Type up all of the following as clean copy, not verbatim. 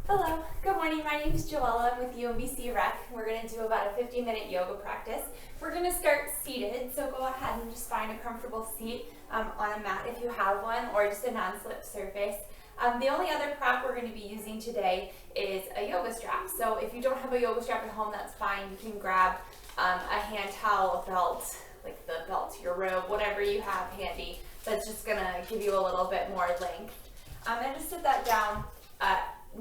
Hello, good morning. My name is Joella. I'm with UMBC Rec. We're going to do about a 15-minute yoga practice. We're going to start seated, so go ahead and just find a comfortable seat on a mat if you have one, or just a non-slip surface. The only other prop we're going to be using today is a yoga strap. So if you don't have a yoga strap at home, that's fine. You can grab a hand towel, a belt, like the belt to your robe, whatever you have handy. That's just going to give you a little bit more length. And just sit that down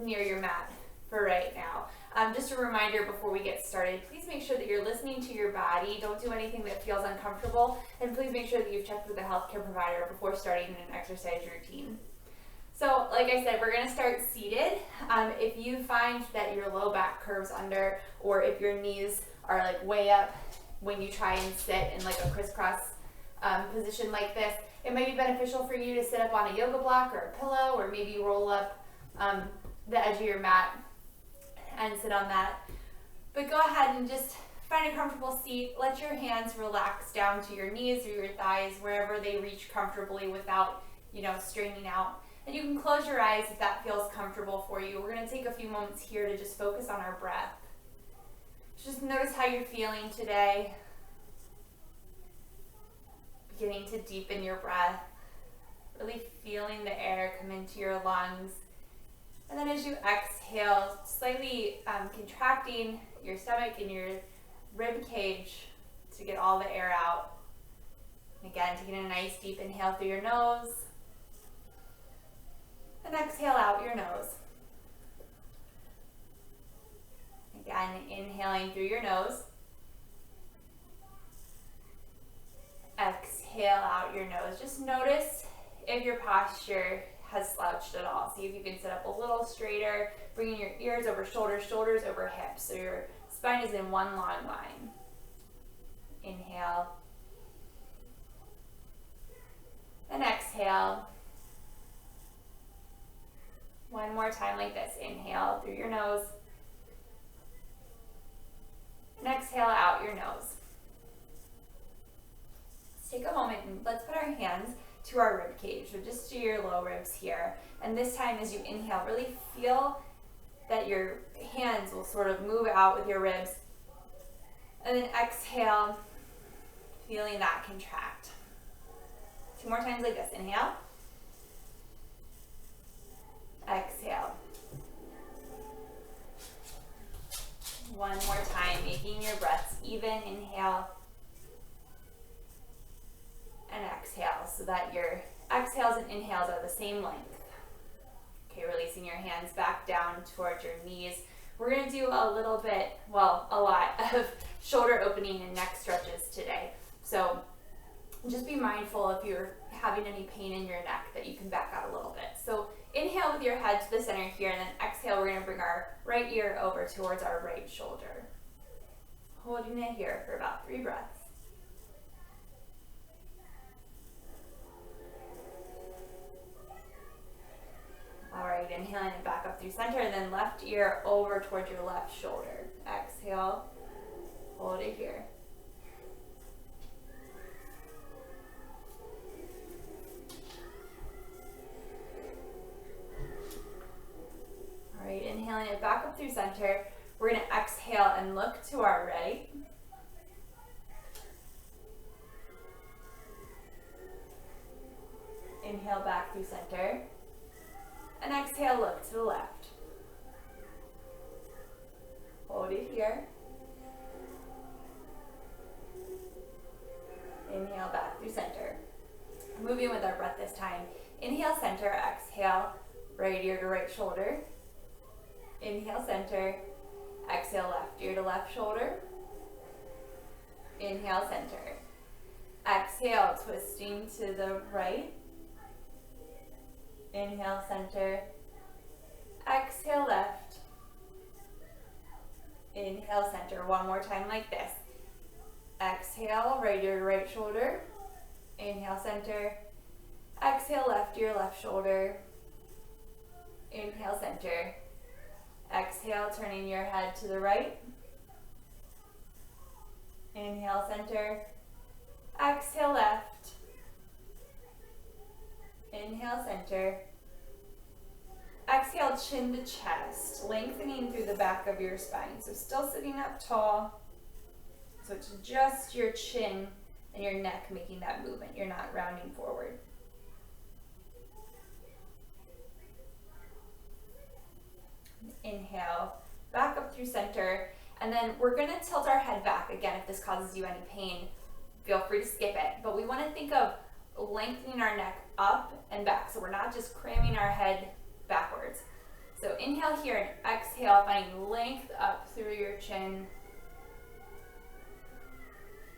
near your mat for right now. Just a reminder before we get started, please make sure that you're listening to your body. Don't do anything that feels uncomfortable, and please make sure that you've checked with a healthcare provider before starting an exercise routine. So like I said, we're going to start seated. If you find that your low back curves under, or if your knees are like way up when you try and sit in like a crisscross position like this, it might be beneficial for you to sit up on a yoga block or a pillow, or maybe roll up the edge of your mat and sit on that. But go ahead and just find a comfortable seat. Let your hands relax down to your knees or your thighs, wherever they reach comfortably without, straining out. And you can close your eyes if that feels comfortable for you. We're going to take a few moments here to just focus on our breath. Just notice how you're feeling today. Beginning to deepen your breath. Really feeling the air come into your lungs. And then as you exhale, slightly contracting your stomach and your rib cage to get all the air out. Again, taking a nice deep inhale through your nose. And exhale out your nose. Again, inhaling through your nose. Exhale out your nose. Just notice if your posture has slouched at all. See if you can sit up a little straighter, bringing your ears over shoulders, shoulders over hips, so your spine is in one long line. Inhale. And exhale. One more time like this. Inhale through your nose. And exhale out your nose. Let's take a moment and let's put our hands to our rib cage, so just to your low ribs here. And this time as you inhale, really feel that your hands will sort of move out with your ribs. And then exhale, feeling that contract. 2 more times like this. Inhale. Exhale. 1 more time, making your breaths even. Inhale. And exhale, so that your exhales and inhales are the same length. Okay, releasing your hands back down towards your knees. We're going to do a little bit, a lot of shoulder opening and neck stretches today. So just be mindful if you're having any pain in your neck that you can back out a little bit. So inhale with your head to the center here, and then exhale, we're going to bring our right ear over towards our right shoulder. Holding it here for about 3 breaths. Alright, inhaling it back up through center, and then left ear over towards your left shoulder. Exhale, hold it here. Alright, inhaling it back up through center. We're going to exhale and look to our right. Inhale back through center. And exhale, look to the left. Hold it here. Inhale back through center. Moving with our breath this time. Inhale center, exhale, right ear to right shoulder. Inhale center, exhale left ear to left shoulder. Inhale center. Exhale, twisting to the right. Inhale center. Exhale left. Inhale center. 1 more time like this. Exhale, right ear to right shoulder. Inhale center. Exhale left ear, left shoulder. Inhale center. Exhale, turning your head to the right. Inhale center. Exhale left. Inhale center. Exhale, Inhale, chin to chest, lengthening through the back of your spine. So still sitting up tall. So it's just your chin and your neck making that movement. You're not rounding forward. Inhale, back up through center. And then we're going to tilt our head back. Again, if this causes you any pain, feel free to skip it. But we want to think of lengthening our neck up and back. So we're not just cramming our head backwards. So inhale here and exhale, finding length up through your chin.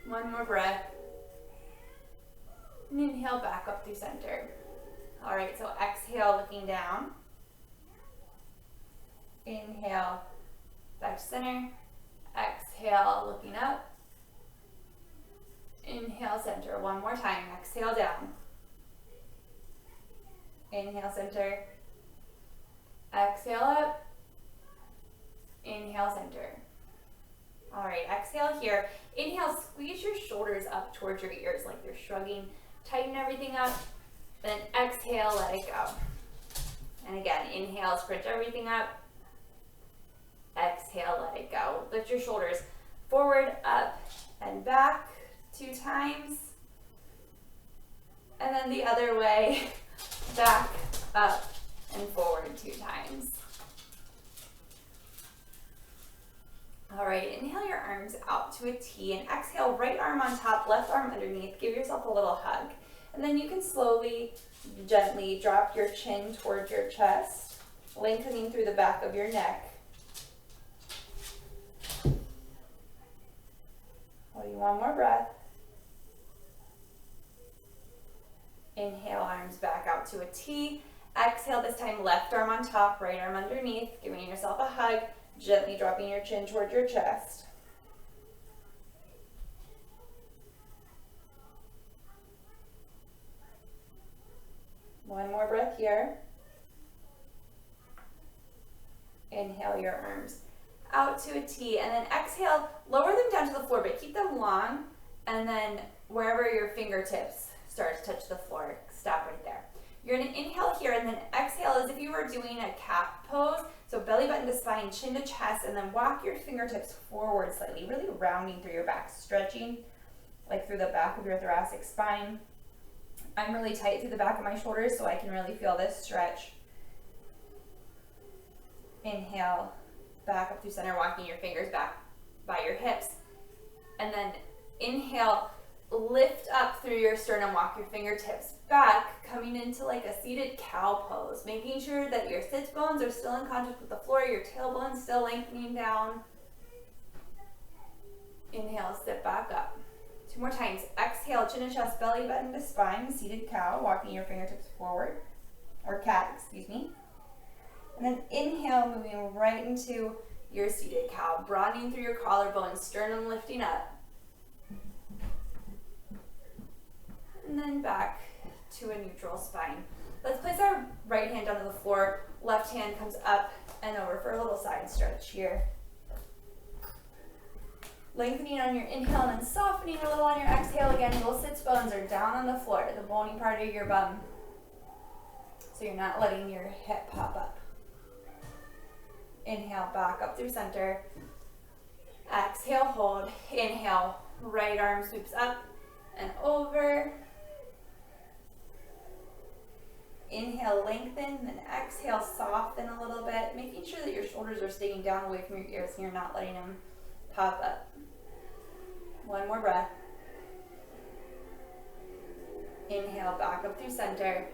One more breath. And inhale back up through center. All right, so exhale, looking down. Inhale, back to center. Exhale, looking up. Inhale, center. One more time. Exhale, down. Inhale, center. Exhale, up. Inhale, center. All right, exhale here. Inhale, squeeze your shoulders up towards your ears like you're shrugging. Tighten everything up. Then exhale, let it go. And again, inhale, scrunch everything up. Exhale, let it go. Lift your shoulders forward, up, and back 2 times. And then the other way, back, up, and forward 2 times. All right, inhale your arms out to a T and exhale, right arm on top, left arm underneath. Give yourself a little hug. And then you can slowly, gently drop your chin towards your chest, lengthening through the back of your neck. Holding one more breath. Inhale, arms back out to a T. Exhale, this time left arm on top, right arm underneath, giving yourself a hug, gently dropping your chin towards your chest. One more breath here. Inhale your arms out to a T, and then exhale, lower them down to the floor, but keep them long, and then wherever your fingertips start to touch the floor, stop right there. You're going to inhale here, and then exhale as if you were doing a cat pose, so belly button to spine, chin to chest, and then walk your fingertips forward slightly, really rounding through your back, stretching like through the back of your thoracic spine. I'm really tight through the back of my shoulders, so I can really feel this stretch. Inhale, back up through center, walking your fingers back by your hips. And then inhale, lift up through your sternum, walk your fingertips back, coming into like a seated cow pose, making sure that your sit bones are still in contact with the floor, your tailbone still lengthening down. Inhale, sit back up. 2 more times. Exhale, chin to chest, belly button to spine, seated cow, walking your fingertips forward, or cat, excuse me. And then inhale, moving right into your seated cow, broadening through your collarbone, sternum lifting up. And then back to a neutral spine. Let's place our right hand onto the floor, left hand comes up and over for a little side stretch here. Lengthening on your inhale and then softening a little on your exhale. Again, little sits bones are down on the floor, the bony part of your bum. So you're not letting your hip pop up. Inhale, back up through center. Exhale, hold. Inhale, right arm sweeps up and over. Inhale, lengthen, then exhale, soften a little bit, making sure that your shoulders are staying down away from your ears and you're not letting them pop up. One more breath. Inhale, back up through center,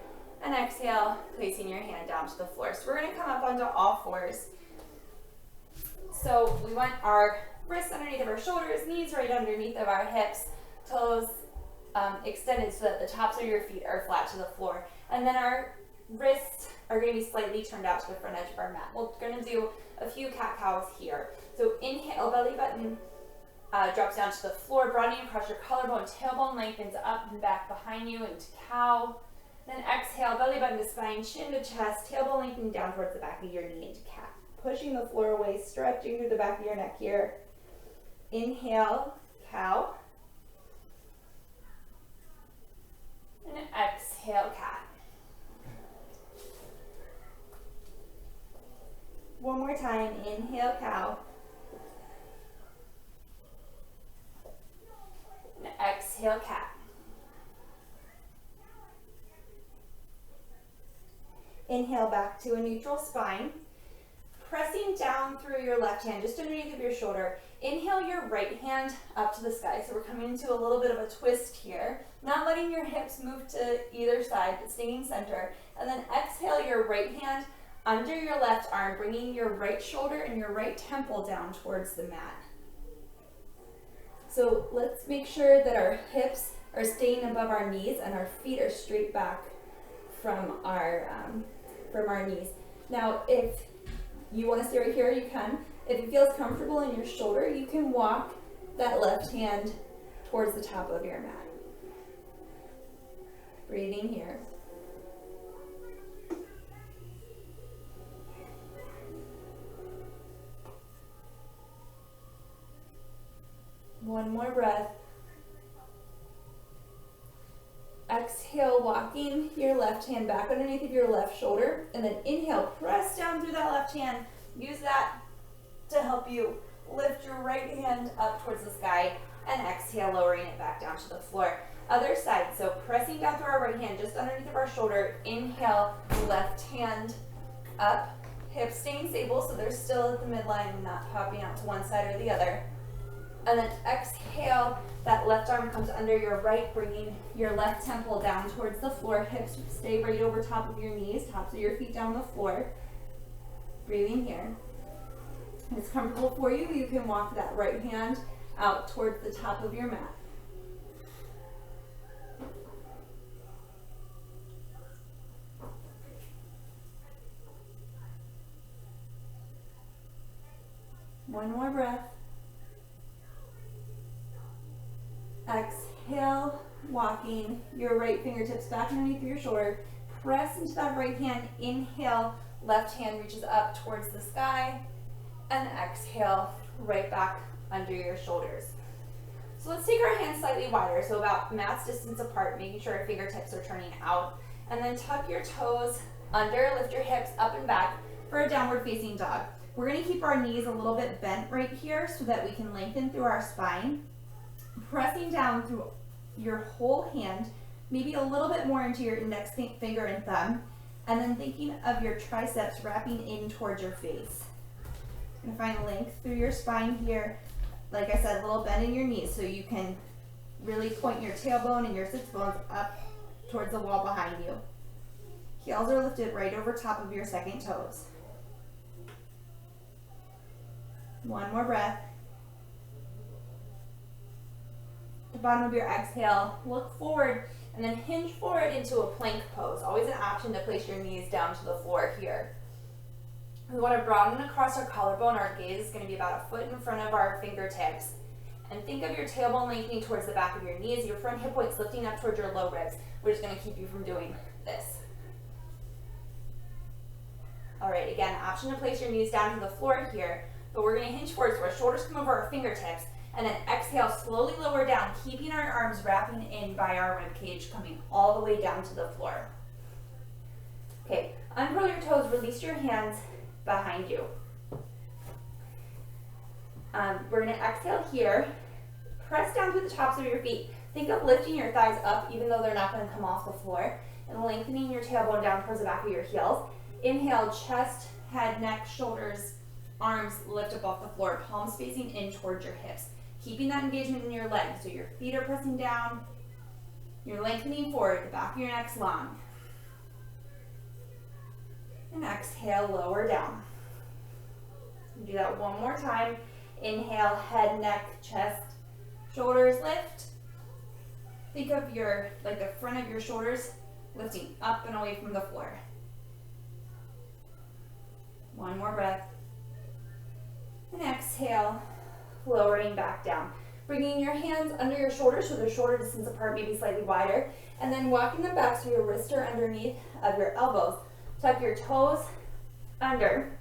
and exhale, placing your hand down to the floor. So we're going to come up onto all fours. So we want our wrists underneath of our shoulders, knees right underneath of our hips, toes extended so that the tops of your feet are flat to the floor. And then our wrists are going to be slightly turned out to the front edge of our mat. We're going to do a few cat-cows here. So inhale, belly button drops down to the floor, broadening across your collarbone, tailbone lengthens up and back behind you into cow. Then exhale, belly button to spine, chin to chest, tailbone lengthening down towards the back of your knee into cat. Pushing the floor away, stretching through the back of your neck here. Inhale, cow. And exhale, cat. one more time. Inhale, cow. And exhale, cat. Inhale back to a neutral spine. Pressing down through your left hand, just underneath of your shoulder. Inhale your right hand up to the sky. So we're coming into a little bit of a twist here. Not letting your hips move to either side, but staying center. And then exhale your right hand under your left arm, bringing your right shoulder and your right temple down towards the mat. So let's make sure that our hips are staying above our knees and our feet are straight back from our knees. Now, if you want to stay right here, you can. If it feels comfortable in your shoulder, you can walk that left hand towards the top of your mat. Breathing here. One more breath. Exhale, walking your left hand back underneath of your left shoulder, and then inhale, press down through that left hand. Use that to help you lift your right hand up towards the sky, and exhale, lowering it back down to the floor. Other side, so pressing down through our right hand just underneath of our shoulder. Inhale, left hand up, hips staying stable so they're still at the midline and not popping out to one side or the other. And then exhale, that left arm comes under your right, bringing your left temple down towards the floor. Hips stay right over top of your knees, tops of your feet down the floor. Breathing here. If it's comfortable for you, you can walk that right hand out towards the top of your mat. One more breath. Exhale, walking your right fingertips back underneath your shoulder. Press into that right hand. Inhale, left hand reaches up towards the sky. And exhale, right back under your shoulders. So let's take our hands slightly wider, so about mat's distance apart, making sure our fingertips are turning out. And then tuck your toes under, lift your hips up and back for a downward facing dog. We're going to keep our knees a little bit bent right here so that we can lengthen through our spine. Pressing down through your whole hand, maybe a little bit more into your index finger and thumb, and then thinking of your triceps wrapping in towards your face. You're going to find length through your spine here. Like I said, a little bend in your knees so you can really point your tailbone and your sits bones up towards the wall behind you. Heels are lifted right over top of your second toes. One more breath. The bottom of your exhale, look forward and then hinge forward into a plank pose. Always an option to place your knees down to the floor here. We want to broaden across our collarbone. Our gaze is going to be about a foot in front of our fingertips. And think of your tailbone lengthening towards the back of your knees, your front hip points lifting up towards your low ribs, which is going to keep you from doing this. All right, again, option to place your knees down to the floor here, but we're going to hinge forward so our shoulders come over our fingertips, and then exhale, slowly lower down, keeping our arms wrapping in by our rib cage, coming all the way down to the floor. Okay, uncurl your toes, release your hands behind you. We're going to exhale here, press down through the tops of your feet. Think of lifting your thighs up even though they're not going to come off the floor, and lengthening your tailbone down towards the back of your heels. Inhale, chest, head, neck, shoulders, arms lift up off the floor, palms facing in towards your hips. Keeping that engagement in your legs, so your feet are pressing down, you're lengthening forward, the back of your neck's long. And exhale, lower down. Do that one more time. Inhale, head, neck, chest, shoulders lift. Think of the front of your shoulders lifting up and away from the floor. One more breath. And exhale, lowering back down. Bringing your hands under your shoulders so they're shoulder distance apart, maybe slightly wider. And then walking them back so your wrists are underneath of your elbows. Tuck your toes under.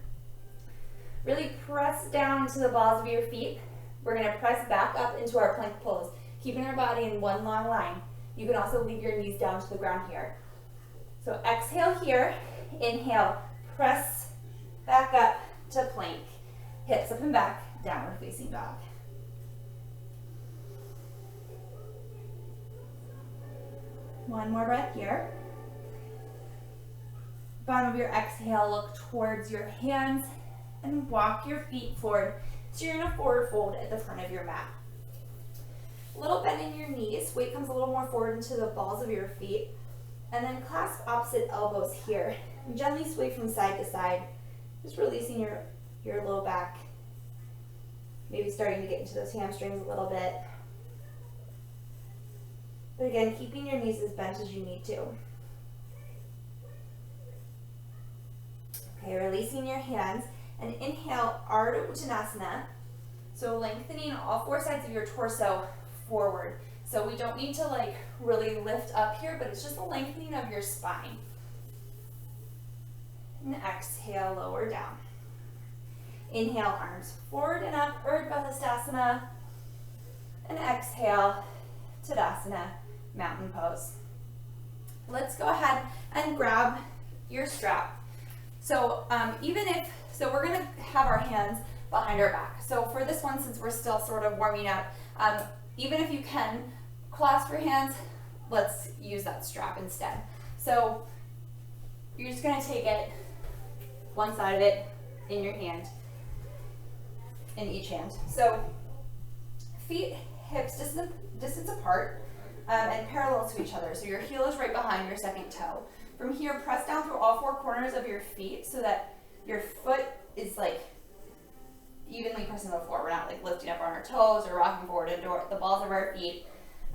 Really press down into the balls of your feet. We're going to press back up into our plank pose, keeping our body in one long line. You can also leave your knees down to the ground here. So exhale here, inhale, press back up to plank. Hips up and back, downward facing dog. One more breath here. Bottom of your exhale, look towards your hands and walk your feet forward. So you're in a forward fold at the front of your mat. A little bend in your knees, weight comes a little more forward into the balls of your feet. And then clasp opposite elbows here. And gently sway from side to side, just releasing your low back. Maybe starting to get into those hamstrings a little bit. But again, keeping your knees as bent as you need to. Okay, releasing your hands and inhale, Ardha Uttanasana. So lengthening all four sides of your torso forward. So we don't need to like really lift up here, but it's just a lengthening of your spine. And exhale, lower down. Inhale, arms forward and up, Urdhva Hastasana. And exhale, Tadasana, mountain pose. Let's go ahead and grab your strap. So we're gonna have our hands behind our back. So for this one, since we're still sort of warming up, even if you can clasp your hands, let's use that strap instead. So you're just gonna take it, one side of it in your hand, in each hand. So feet, hips distance apart and parallel to each other. So your heel is right behind your second toe. From here, press down through all four corners of your feet so that your foot is like evenly pressing the floor. We're not like lifting up on our toes or rocking forward into the balls of our feet.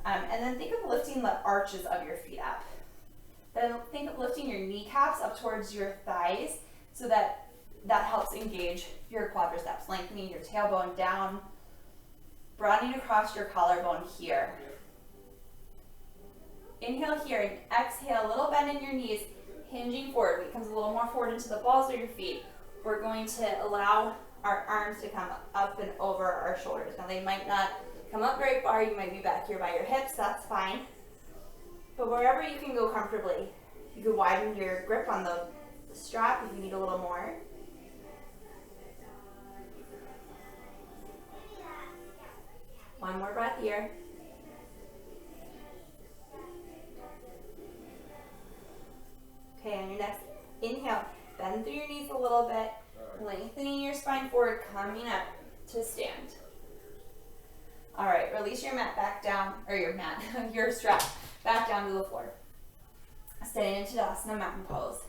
And then think of lifting the arches of your feet up. Then think of lifting your kneecaps up towards your thighs so that helps engage your quadriceps, lengthening your tailbone down, broadening across your collarbone here. Inhale here and exhale, a little bend in your knees, hinging forward. Weight comes a little more forward into the balls of your feet. We're going to allow our arms to come up and over our shoulders. Now they might not come up very far, you might be back here by your hips, that's fine. But wherever you can go comfortably, you can widen your grip on the strap if you need a little more. One more breath here. Okay, on your next inhale, bend through your knees a little bit, lengthening your spine forward, coming up to stand. All right, release your mat back down, or your strap back down to the floor. Staying in Tadasana, mountain pose.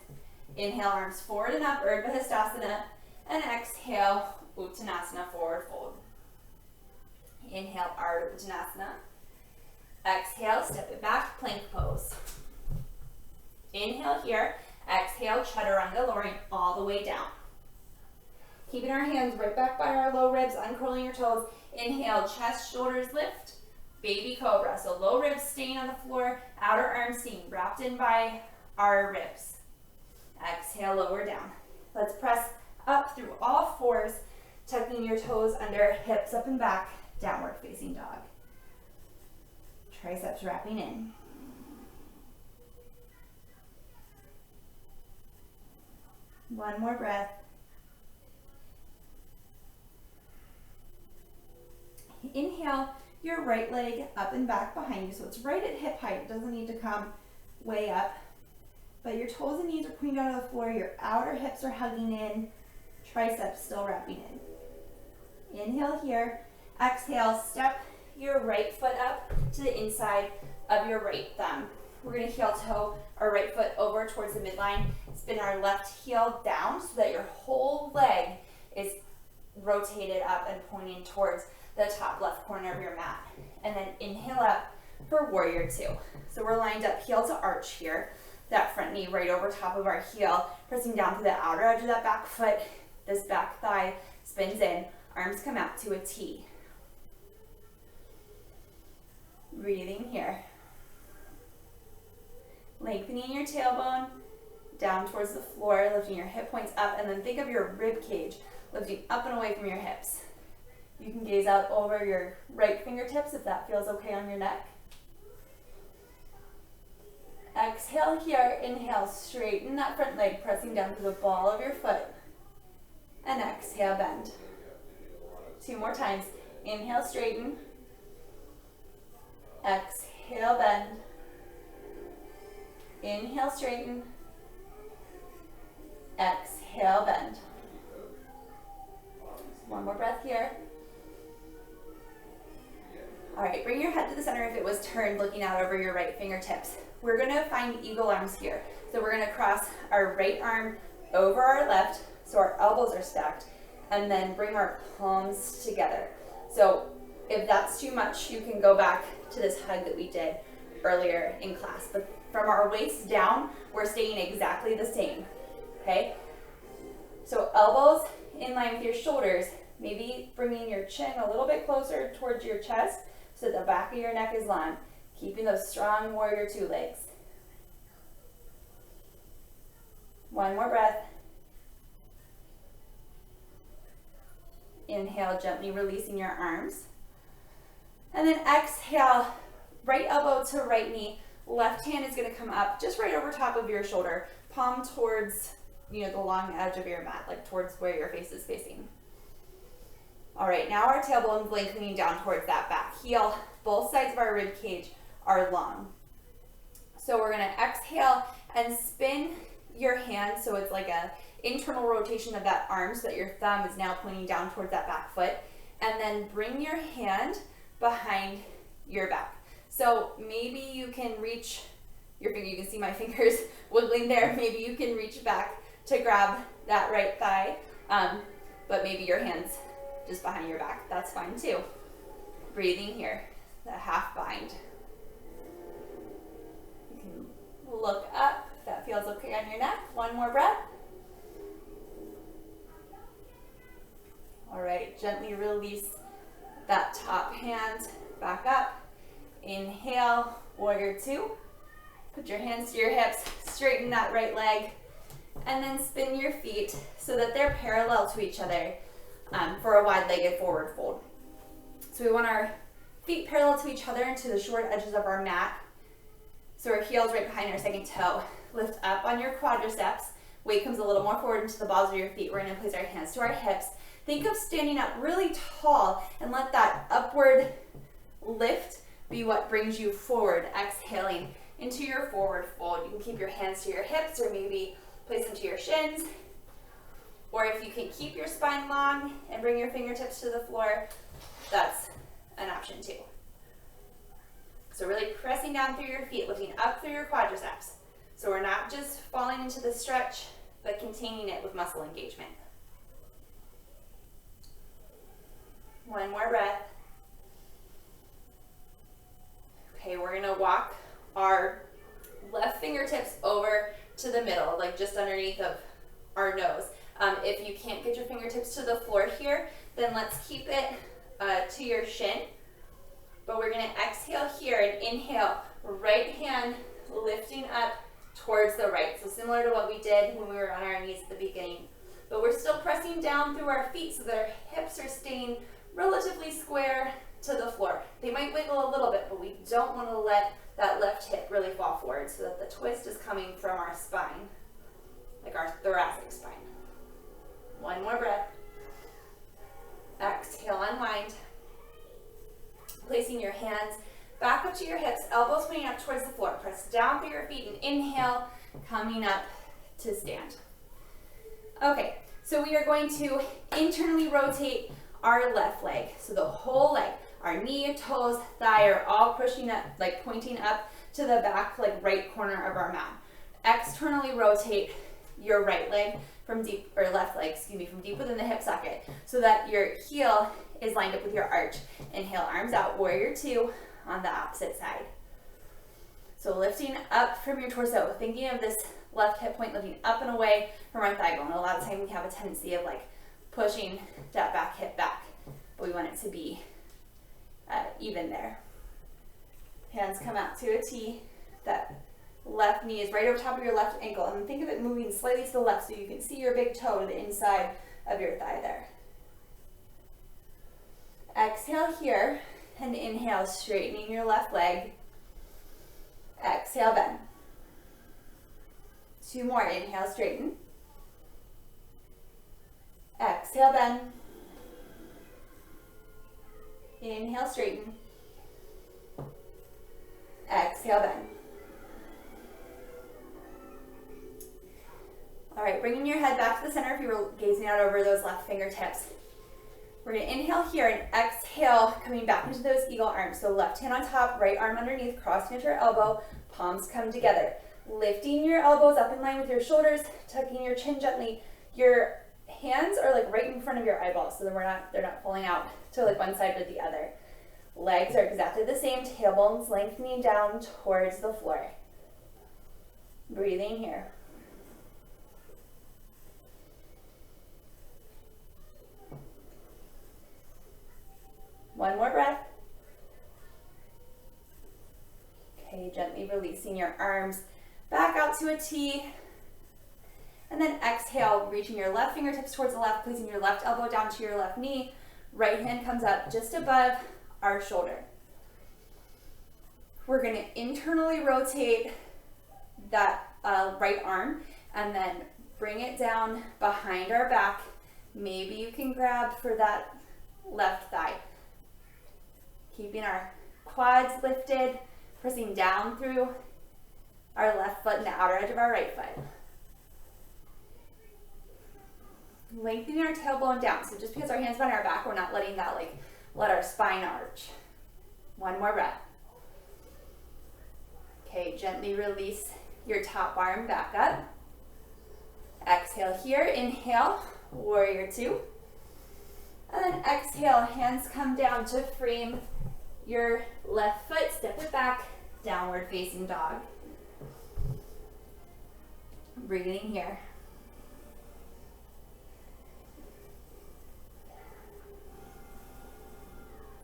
Inhale, arms forward and up, Urdhva Hastasana, and exhale, Uttanasana, forward fold. Inhale, Ardha Uttanasana. Exhale, step it back, plank pose. Inhale here, exhale, Chaturanga, lowering all the way down. Keeping our hands right back by our low ribs, uncurling your toes. Inhale, chest, shoulders lift, baby cobra. So low ribs staying on the floor, outer arms staying wrapped in by our ribs. Exhale, lower down. Let's press up through all fours, tucking your toes under, hips up and back, downward facing dog. Triceps wrapping in. One more breath. Inhale your right leg up and back behind you. So it's right at hip height. It doesn't need to come way up. But your toes and knees are pointing down to the floor. Your outer hips are hugging in. Triceps still wrapping in. Inhale here. Exhale, step your right foot up to the inside of your right thumb. We're going to heel toe our right foot over towards the midline. Spin our left heel down so that your whole leg is rotated up and pointing towards the top left corner of your mat. And then inhale up for warrior two. So we're lined up heel to arch here. That front knee right over top of our heel, pressing down to the outer edge of that back foot. This back thigh spins in, arms come out to a T. Breathing here. Lengthening your tailbone down towards the floor, lifting your hip points up, and then think of your rib cage lifting up and away from your hips. You can gaze out over your right fingertips if that feels okay on your neck. Exhale here, inhale, straighten that front leg, pressing down to the ball of your foot. And exhale, bend. 2 more times. Inhale, straighten. Exhale, bend. Inhale, straighten. Exhale, bend. 1 more breath here. All right, bring your head to the center if it was turned, looking out over your right fingertips. We're gonna find eagle arms here. So we're gonna cross our right arm over our left, so our elbows are stacked, and then bring our palms together. So if that's too much, you can go back to this hug that we did earlier in class. But from our waist down, we're staying exactly the same, okay? So elbows in line with your shoulders, maybe bringing your chin a little bit closer towards your chest so the back of your neck is long, keeping those strong warrior 2 legs. 1 more breath. Inhale, gently releasing your arms. And then exhale, right elbow to right knee. Left hand is gonna come up just right over top of your shoulder, palm towards, the long edge of your mat, like towards where your face is facing. All right, now our tailbone's lengthening down towards that back heel. Both sides of our rib cage are long. So we're gonna exhale and spin your hand so it's like a internal rotation of that arm so that your thumb is now pointing down towards that back foot. And then bring your hand behind your back. So maybe you can reach your finger, you can see my fingers wiggling there. Maybe you can reach back to grab that right thigh, but maybe your hand's just behind your back. That's fine too. Breathing here, the half bind. You can look up if that feels okay on your neck. 1 more breath. All right, gently release that top hand back up. Inhale, warrior 2. Put your hands to your hips, straighten that right leg, and then spin your feet so that they're parallel to each other for a wide-legged forward fold. So we want our feet parallel to each other into the short edges of our mat. So our heel's right behind our second toe. Lift up on your quadriceps. Weight comes a little more forward into the balls of your feet. We're gonna place our hands to our hips. Think of standing up really tall and let that upward lift be what brings you forward. Exhaling into your forward fold. You can keep your hands to your hips or maybe place them to your shins. Or if you can keep your spine long and bring your fingertips to the floor, that's an option too. So really pressing down through your feet, lifting up through your quadriceps. So we're not just falling into the stretch, but containing it with muscle engagement. 1 more breath. Okay, we're gonna walk our left fingertips over to the middle, like just underneath of our nose. If you can't get your fingertips to the floor here, then let's keep it to your shin. But we're gonna exhale here and inhale, right hand lifting up towards the right. So similar to what we did when we were on our knees at the beginning. But we're still pressing down through our feet so that our hips are staying relatively square to the floor. They might wiggle a little bit, but we don't want to let that left hip really fall forward so that the twist is coming from our spine, like our thoracic spine. 1 more breath. Exhale, unwind. Placing your hands back up to your hips, elbows pointing up towards the floor. Press down through your feet and inhale, coming up to stand. Okay, so we are going to internally rotate our left leg. So the whole leg, our knee, toes, thigh are all pushing up, like pointing up to the back, like right corner of our mat. Externally rotate your right leg from deep, or left leg, excuse me, from deep within the hip socket so that your heel is lined up with your arch. Inhale, arms out, warrior 2 on the opposite side. So lifting up from your torso, thinking of this left hip point lifting up and away from our thigh bone. A lot of time we have a tendency of like pushing that back hip back, but we want it to be even there. Hands come out to a T. That left knee is right over top of your left ankle, and think of it moving slightly to the left so you can see your big toe to the inside of your thigh there. Exhale here and inhale, straightening your left leg. Exhale, bend. 2 more, inhale, straighten. Exhale. Exhale, bend. Inhale, straighten. Exhale, bend. All right, bringing your head back to the center if you were gazing out over those left fingertips. We're gonna inhale here and exhale, coming back into those eagle arms. So left hand on top, right arm underneath, crossing at your elbow, palms come together. Lifting your elbows up in line with your shoulders, tucking your chin gently. Your hands are like right in front of your eyeballs, so they're not pulling out to like one side or the other. Legs are exactly the same, tailbones lengthening down towards the floor. Breathing here. One more breath. Okay, gently releasing your arms back out to a T. And then exhale, reaching your left fingertips towards the left, placing your left elbow down to your left knee. Right hand comes up just above our shoulder. We're gonna internally rotate that right arm and then bring it down behind our back. Maybe you can grab for that left thigh. Keeping our quads lifted, pressing down through our left foot and the outer edge of our right foot. Lengthening our tailbone down. So just because our hands behind our back, we're not letting that let our spine arch. One more breath. Okay, gently release your top arm back up. Exhale here, inhale, warrior two. And then exhale, hands come down to frame your left foot, step it back, downward facing dog. Breathing here.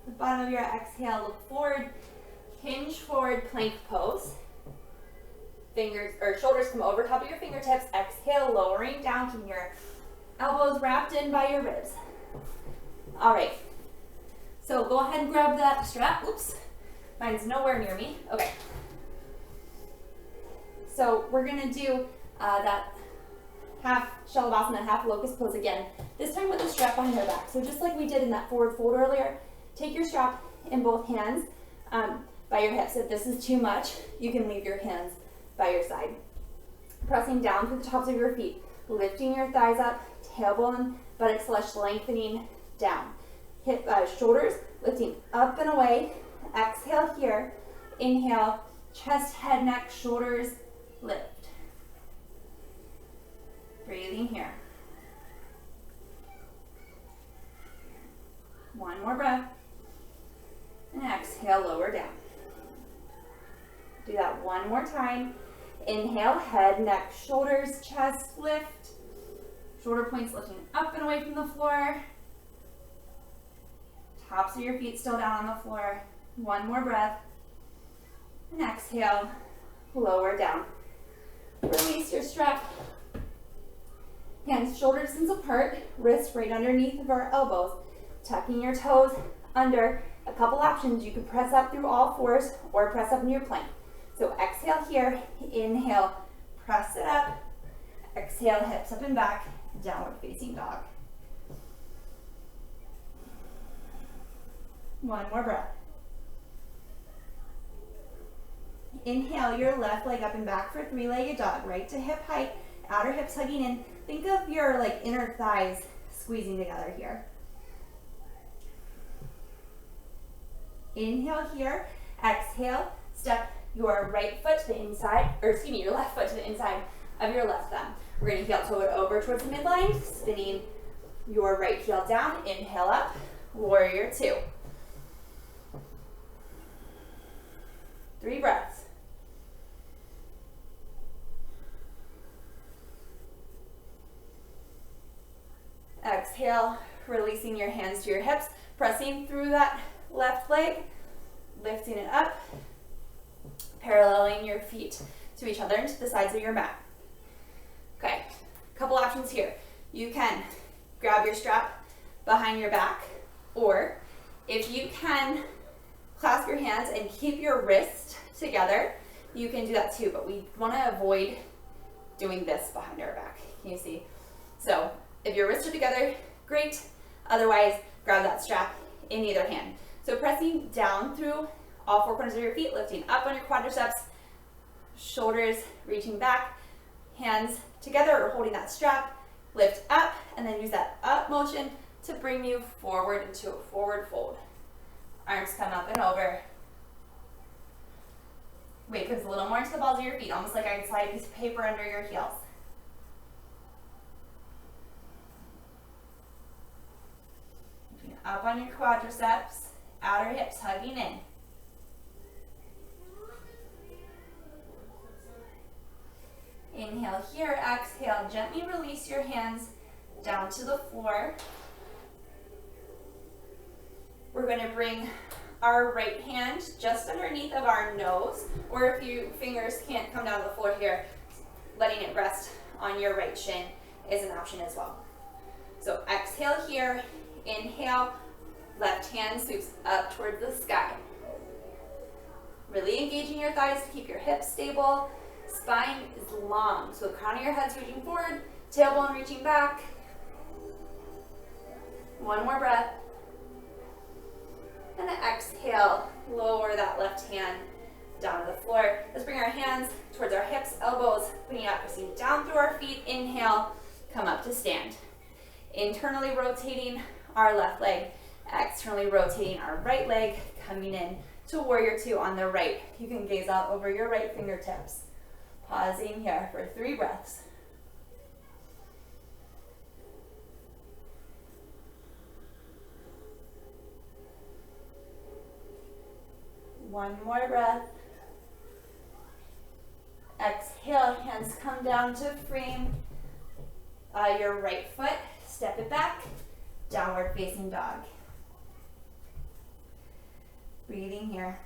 The bottom of your exhale, look forward, hinge forward, plank pose. Fingers or shoulders come over top of your fingertips. Exhale, lowering down, keeping your elbows wrapped in by your ribs. All right, so go ahead and grab that strap. Oops, mine's nowhere near me. Okay, so we're gonna do that half Shavasana, half locust pose again, this time with the strap behind our back. So just like we did in that forward fold earlier, take your strap in both hands by your hips. If this is too much, you can leave your hands by your side. Pressing down through the tops of your feet, lifting your thighs up, tailbone, buttocks flush, lengthening down. Hip, shoulders lifting up and away. Exhale here. Inhale, chest, head, neck, shoulders lift. Breathing here. One more breath. And exhale, lower down. Do that one more time. Inhale, head, neck, shoulders, chest lift. Shoulder points lifting up and away from the floor. Tops of your feet still down on the floor. One more breath. And exhale, lower down. Release your strap. Hands shoulder distance apart, wrists right underneath of our elbows. Tucking your toes under. A couple options. You can press up through all fours or press up in your plank. So exhale here, inhale, press it up. Exhale, hips up and back, downward facing dog. One more breath. Inhale your left leg up and back for three-legged dog, right to hip height, outer hips hugging in. Think of your inner thighs squeezing together here. Inhale here, exhale, step your right foot to the inside, your left foot to the inside of your left thumb. We're going to heel toe it over towards the midline, spinning your right heel down, inhale up, warrior two. 3 breaths. Exhale, releasing your hands to your hips, pressing through that left leg, lifting it up, paralleling your feet to each other and to the sides of your mat. Okay, a couple options here. You can grab your strap behind your back, or if you can clasp your hands and keep your wrist together, you can do that too, but we want to avoid doing this behind our back. Can you see? So if your wrists are together, great. Otherwise, grab that strap in either hand. So pressing down through all four corners of your feet, lifting up on your quadriceps, shoulders reaching back, hands together or holding that strap, lift up, and then use that up motion to bring you forward into a forward fold. Arms come up and over. Weight comes a little more into the balls of your feet, almost like I could slide a piece of paper under your heels. Up on your quadriceps, outer hips hugging in. Inhale here, exhale, gently release your hands down to the floor. We're going to bring our right hand just underneath of our nose, or if your fingers can't come down to the floor here, letting it rest on your right shin is an option as well. So exhale here, inhale, left hand swoops up towards the sky. Really engaging your thighs to keep your hips stable. Spine is long, so the crown of your head's reaching forward, tailbone reaching back. One more breath. And then exhale, lower that left hand down to the floor. Let's bring our hands towards our hips, elbows, putting up, pressing down through our feet. Inhale, come up to stand. Internally rotating our left leg, externally rotating our right leg, coming in to warrior two on the right. You can gaze out over your right fingertips. Pausing here for 3 breaths. One more breath. Exhale, hands come down to frame your right foot. Step it back, downward facing dog. Breathing here.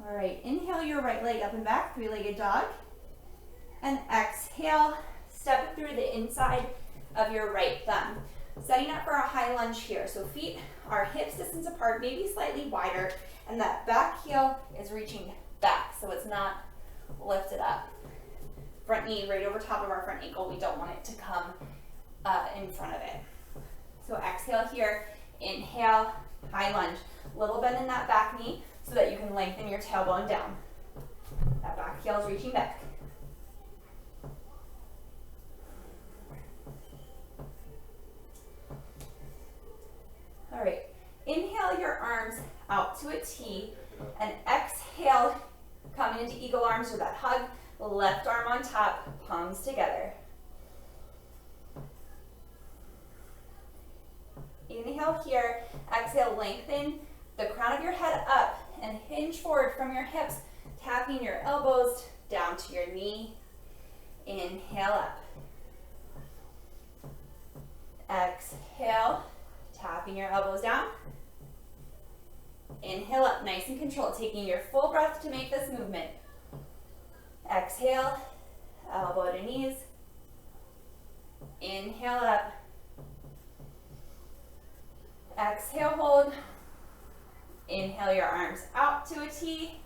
All right, inhale your right leg up and back, three-legged dog. And exhale, step it through the inside of your right thumb. Setting up for a high lunge here. So feet are hips distance apart, maybe slightly wider, and that back heel is reaching back, so it's not lifted up. Front knee right over top of our front ankle. We don't want it to come in front of it. So exhale here, inhale, high lunge. Little bend in that back knee so that you can lengthen your tailbone down. That back heel is reaching back. All right, inhale your arms out to a T, and exhale, coming into eagle arms with that hug, left arm on top, palms together. Inhale here, exhale, lengthen the crown of your head up and hinge forward from your hips, tapping your elbows down to your knee. Inhale up. Exhale, tapping your elbows down. Inhale up, nice and controlled, taking your full breath to make this movement. Exhale, elbow to knees. Inhale up. Exhale, hold. Inhale your arms out to a T.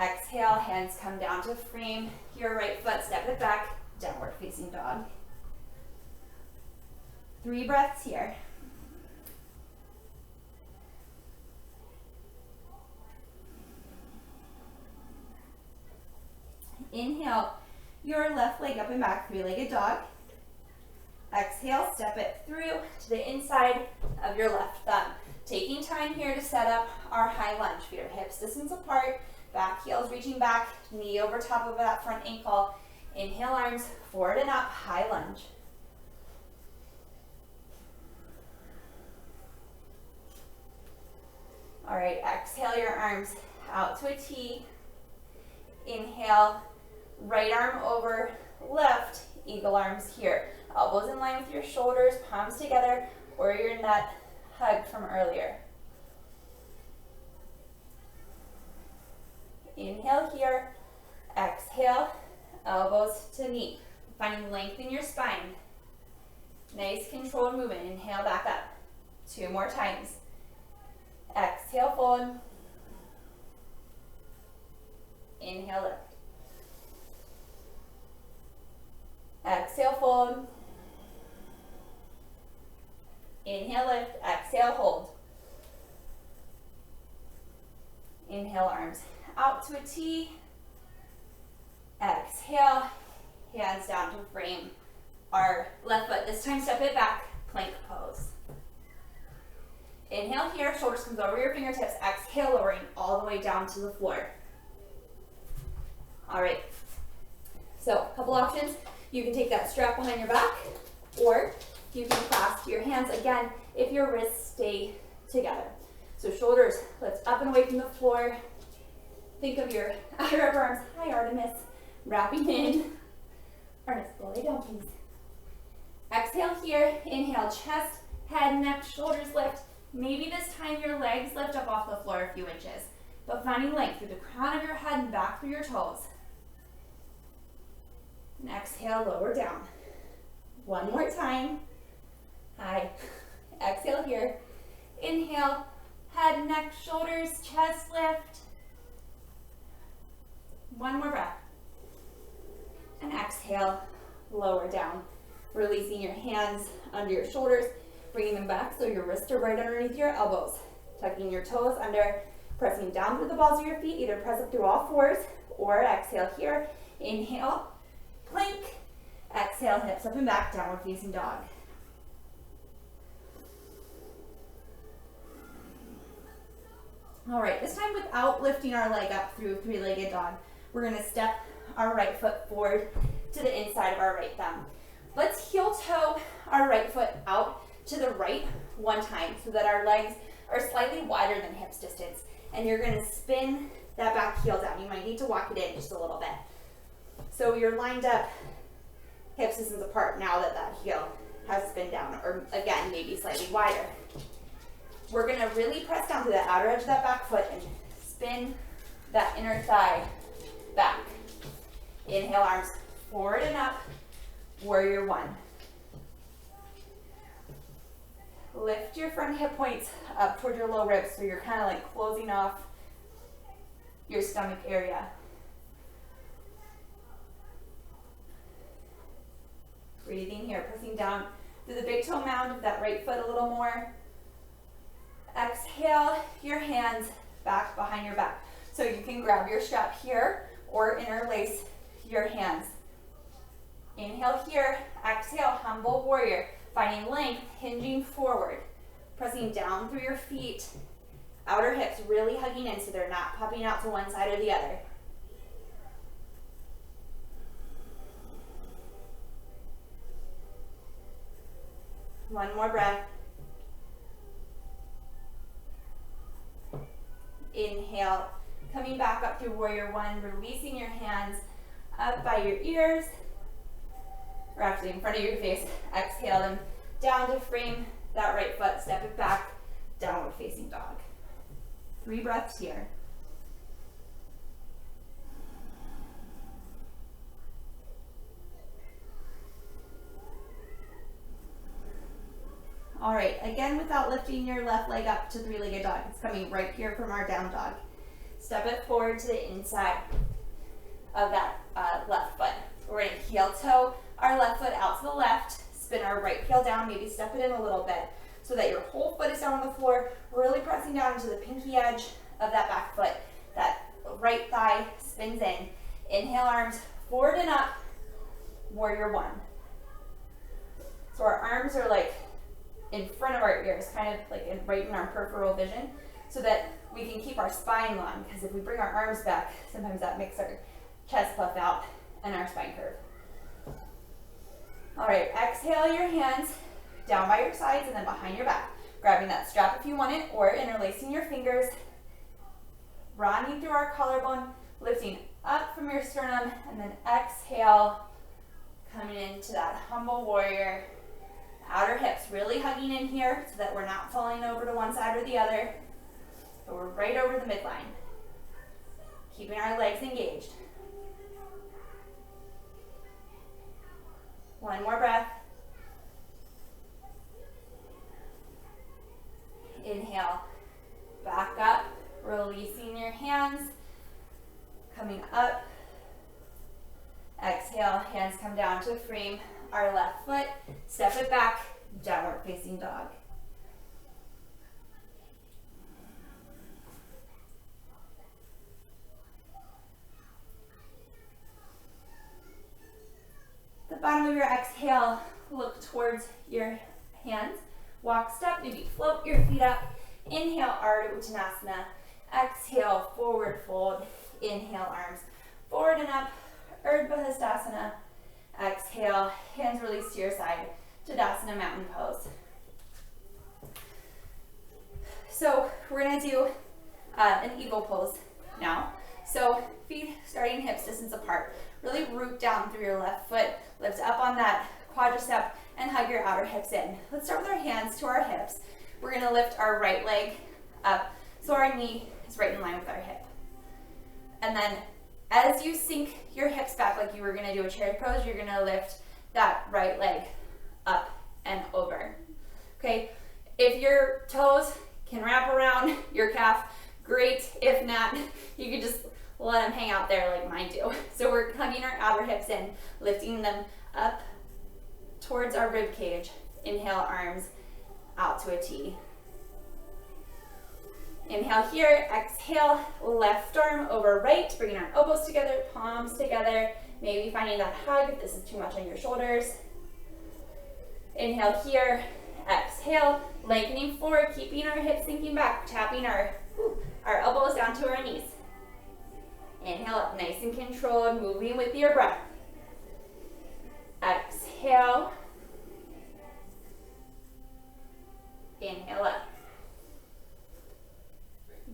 Exhale, hands come down to frame your right foot, step it back, downward facing dog. 3 breaths here. Inhale your left leg up and back, three-legged dog. Exhale, step it through to the inside of your left thumb. Taking time here to set up our high lunge. Feet are hips distance apart, back heels reaching back, knee over top of that front ankle. Inhale, arms forward and up, high lunge. All right, exhale your arms out to a T. Inhale, right arm over left, eagle arms here. Elbows in line with your shoulders, palms together, or you're in that hug from earlier. Inhale here, exhale, elbows to knee. Finding length in your spine. Nice controlled movement. Inhale back up. 2 more times. Exhale, fold. Inhale, arms out to a T. Exhale, hands down to frame our left foot. This time, step it back, plank pose. Inhale here, shoulders comes over your fingertips. Exhale, lowering all the way down to the floor. All right, so a couple options. You can take that strap behind your back, or you can clasp your hands again if your wrists stay together. So shoulders lift up and away from the floor. Think of your outer upper arms, hi Artemis, wrapping in. Artemis, go lay down please. Exhale here, inhale, chest, head, neck, shoulders lift. Maybe this time your legs lift up off the floor a few inches, but finding length through the crown of your head and back through your toes. And exhale, lower down. One more time. Hi. Exhale here. Inhale, head, neck, shoulders, chest lift. One more breath. And exhale, lower down. Releasing your hands under your shoulders, bringing them back so your wrists are right underneath your elbows. Tucking your toes under, pressing down through the balls of your feet. Either press up through all fours or exhale here. Inhale, plank. Exhale, hips up and back, downward facing dog. All right, this time without lifting our leg up through three-legged dog, we're gonna step our right foot forward to the inside of our right thumb. Let's heel toe our right foot out to the right one time so that our legs are slightly wider than hips distance. And you're gonna spin that back heel down. You might need to walk it in just a little bit. So you're lined up, hips distance apart now that that heel has spin down, or again, maybe slightly wider. We're gonna really press down to the outer edge of that back foot and spin that inner thigh back. Inhale, arms forward and up, warrior one. Lift your front hip points up toward your low ribs so you're kind of like closing off your stomach area. Breathing here, pressing down through the big toe mound of that right foot a little more. Exhale, your hands back behind your back. So you can grab your strap here or interlace your hands. Inhale here, exhale, humble warrior. Finding length, hinging forward. Pressing down through your feet. Outer hips really hugging in so they're not popping out to one side or the other. One more breath. Inhale, coming back up through warrior one, releasing your hands up by your ears, or actually in front of your face. Exhale them down to frame that right foot, step it back, downward facing dog. 3 breaths here. All right, again, without lifting your left leg up to three-legged dog. It's coming right here from our down dog. Step it forward to the inside of that left foot. We're gonna heel toe our left foot out to the left, spin our right heel down, maybe step it in a little bit so that your whole foot is down on the floor, really pressing down into the pinky edge of that back foot. That right thigh spins in. Inhale, arms forward and up, warrior one. So our arms are like in front of our ears, kind of like right in our peripheral vision, so that we can keep our spine long, because if we bring our arms back, sometimes that makes our chest puff out and our spine curve. All right, exhale your hands down by your sides and then behind your back. Grabbing that strap if you want it, or interlacing your fingers, rounding through our collarbone, lifting up from your sternum, and then exhale, coming into that humble warrior. Outer hips really hugging in here so that we're not falling over to one side or the other, but we're right over the midline. Keeping our legs engaged. One more breath. Inhale, back up, releasing your hands, coming up. Exhale, hands come down to frame our left foot, step it back, downward facing dog. time of your exhale, look towards your hands. Walk step, maybe float your feet up. Inhale, Ardha Uttanasana. Exhale, forward fold. Inhale, arms forward and up. Urdhva Hastasana. Exhale, hands release to your side. Tadasana, mountain pose. So we're going to do an eagle pose now. So feet starting hips distance apart. Really root down through your left foot. Lift up on that quadricep and hug your outer hips in. Let's start with our hands to our hips. We're going to lift our right leg up so our knee is right in line with our hip. And then as you sink your hips back like you were going to do a chair pose, you're going to lift that right leg up and over. Okay, if your toes can wrap around your calf, great. If not, you can just let them hang out there like mine do. So we're hugging our outer hips in, lifting them up towards our rib cage. Inhale, arms out to a T. Inhale here, exhale, left arm over right, bringing our elbows together, palms together, maybe finding that hug if this is too much on your shoulders. Inhale here, exhale, lengthening forward, keeping our hips sinking back, tapping our elbows down to our knees. Inhale up, nice and controlled, moving with your breath. Exhale. Inhale up.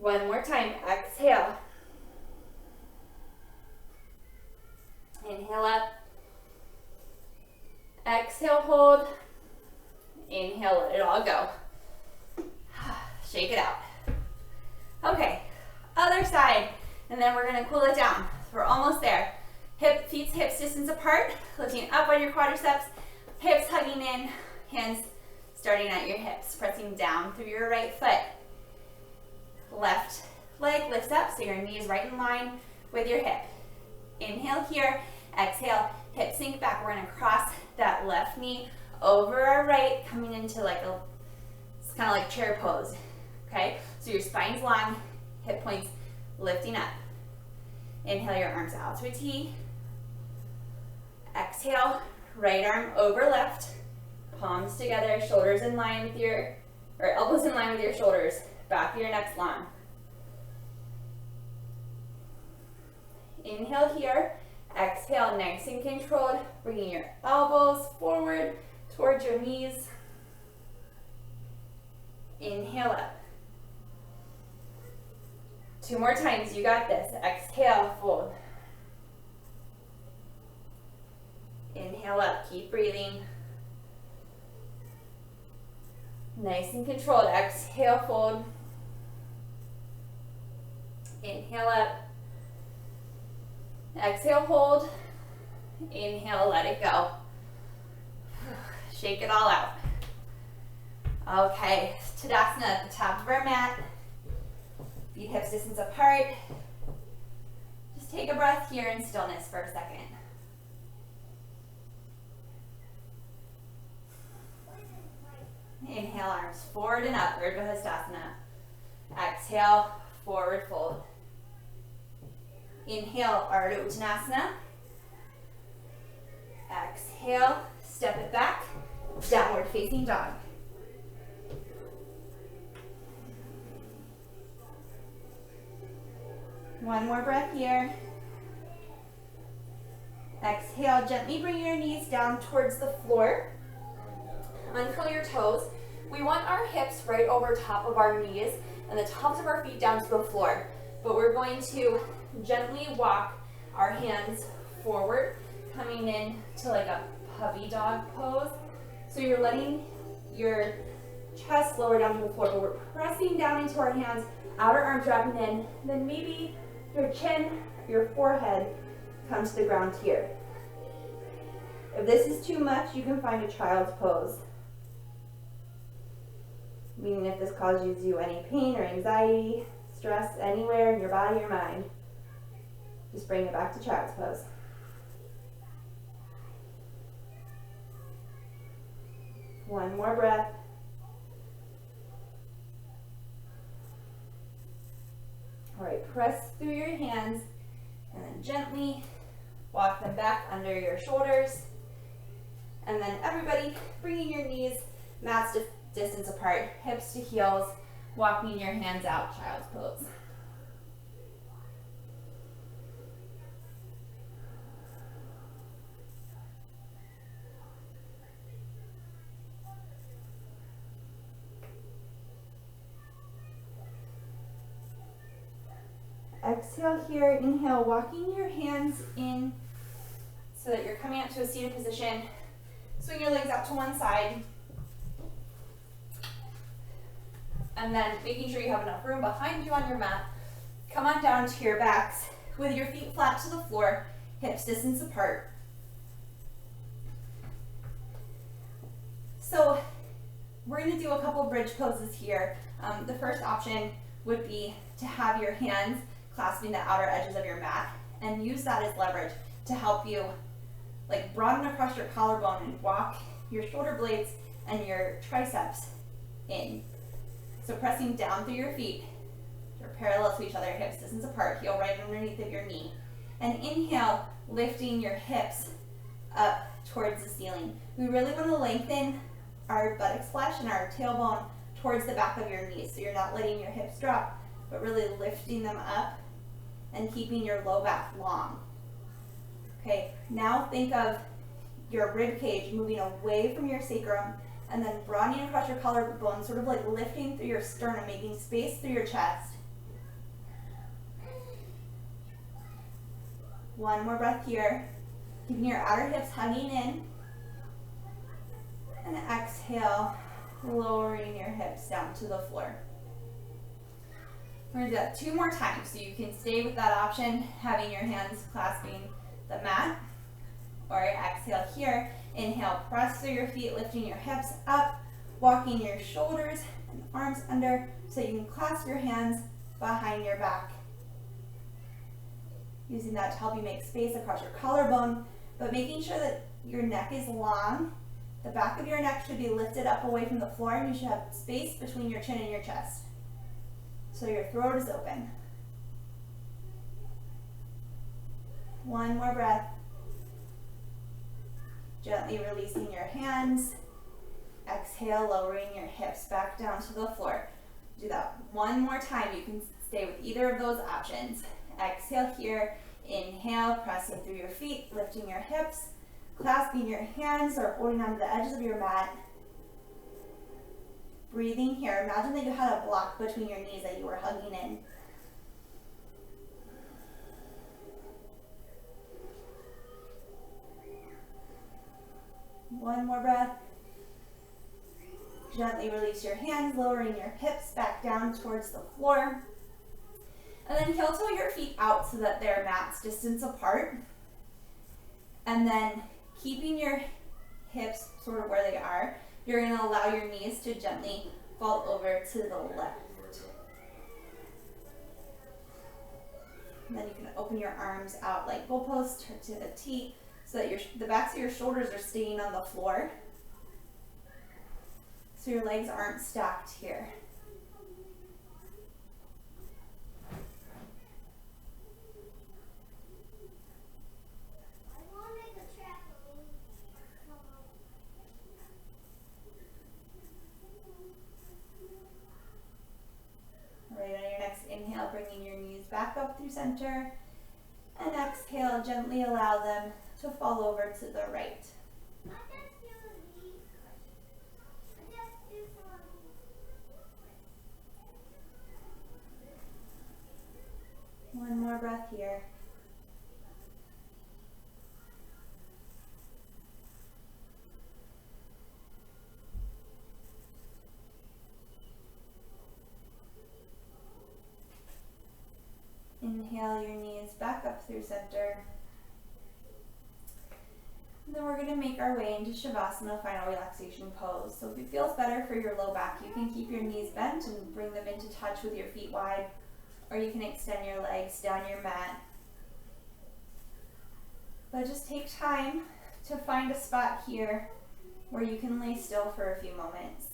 One more time, exhale. Inhale up. Exhale, hold. Inhale, let it all go. Shake it out. Okay, other side. And then we're gonna cool it down. We're almost there. Feet, hips distance apart, lifting up on your quadriceps, hips hugging in, hands starting at your hips, pressing down through your right foot. Left leg lifts up so your knee is right in line with your hip. Inhale here, exhale, hips sink back. We're gonna cross that left knee over our right, coming into like it's kind of like chair pose, okay? So your spine's long, hip points lifting up. Inhale your arms out to a T. Exhale, right arm over left, palms together, shoulders in line with elbows in line with your shoulders, back of your neck's long. Inhale here, exhale, nice and controlled, bringing your elbows forward towards your knees. Inhale up. Two more times, you got this. Exhale, fold. Inhale up, keep breathing. Nice and controlled. Exhale, fold. Inhale up. Exhale, hold. Inhale, let it go. Shake it all out. Okay, Tadasana at the top of our mat. Feet hips distance apart. Just take a breath here in stillness for a second. Inhale, arms forward and up, Urdhva Hastasana. Exhale, forward fold. Inhale, Ardha Uttanasana. Exhale, step it back, downward facing dog. One more breath here. Exhale, gently bring your knees down towards the floor. Uncurl your toes. We want our hips right over top of our knees and the tops of our feet down to the floor. But we're going to gently walk our hands forward, coming in to like a puppy dog pose. So you're letting your chest lower down to the floor, but we're pressing down into our hands, outer arms wrapping in, then maybe your chin, your forehead comes to the ground here. If this is too much, you can find a child's pose. Meaning if this causes you any pain or anxiety, stress anywhere in your body or mind, just bring it back to child's pose. One more breath. All right, press through your hands and then gently walk them back under your shoulders. And then everybody bringing your knees mats distance apart, hips to heels, walking your hands out, child's pose. Exhale here, inhale, walking your hands in so that you're coming up to a seated position. Swing your legs out to one side. And then making sure you have enough room behind you on your mat. Come on down to your backs with your feet flat to the floor, hips distance apart. So we're going to do a couple bridge poses here. The first option would be to have your hands clasping the outer edges of your mat and use that as leverage to help you like broaden across your collarbone and walk your shoulder blades and your triceps in. So pressing down through your feet, they're parallel to each other, hips distance apart, heel right underneath of your knee. And inhale, lifting your hips up towards the ceiling. We really want to lengthen our buttocks flesh and our tailbone towards the back of your knees. So you're not letting your hips drop, but really lifting them up and keeping your low back long. Okay, now think of your rib cage moving away from your sacrum and then broadening across your collarbone, sort of like lifting through your sternum, making space through your chest. One more breath here. Keeping your outer hips hugging in. And exhale, lowering your hips down to the floor. We're going to do that 2 more times, so you can stay with that option, having your hands clasping the mat. Or exhale here, inhale, press through your feet, lifting your hips up, walking your shoulders and arms under so you can clasp your hands behind your back. Using that to help you make space across your collarbone, but making sure that your neck is long. The back of your neck should be lifted up away from the floor and you should have space between your chin and your chest. So your throat is open. One more breath. Gently releasing your hands. Exhale, lowering your hips back down to the floor. Do that one more time. You can stay with either of those options. Exhale here. Inhale, pressing through your feet, lifting your hips, clasping your hands or holding onto the edges of your mat. Breathing here. Imagine that you had a block between your knees that you were hugging in. One more breath. Gently release your hands, lowering your hips back down towards the floor. And then heel toe your feet out so that they're mats distance apart. And then keeping your hips sort of where they are, you're going to allow your knees to gently fall over to the left. And then you can open your arms out like goalposts to a T so that the backs of your shoulders are staying on the floor. So your legs aren't stacked here. Right on your next inhale, bringing your knees back up through center. And exhale, gently allow them to fall over to the right. One more breath here. Inhale your knees back up through center. And then we're going to make our way into Shavasana, final relaxation pose. So if it feels better for your low back, you can keep your knees bent and bring them into touch with your feet wide, or you can extend your legs down your mat. But just take time to find a spot here where you can lay still for a few moments.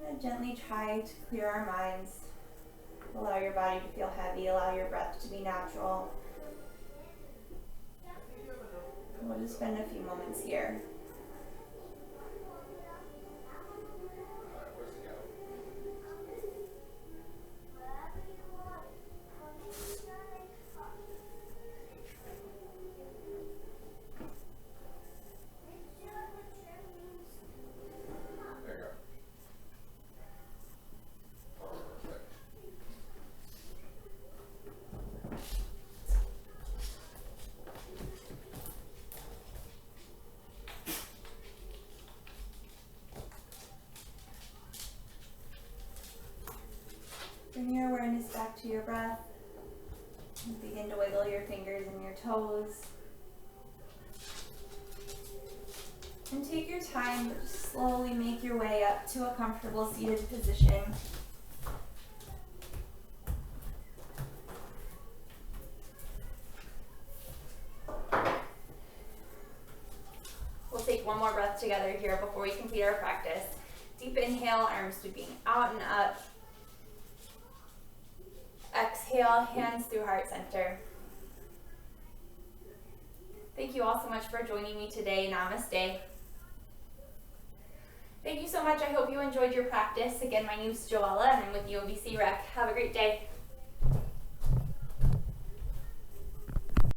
And gently try to clear our minds. Allow your body to feel heavy. Allow your breath to be natural. we'll just spend a few moments here. Bring your awareness back to your breath. And begin to wiggle your fingers and your toes. And take your time, but just slowly make your way up to a comfortable seated position. We'll take one more breath together here before we complete our practice. Deep inhale, arms sweeping out and up. Exhale, hands through heart center. Thank you all so much for joining me today. Namaste. Thank you so much. I hope you enjoyed your practice. Again, my name is Joella and I'm with UMBC Rec. Have a great day.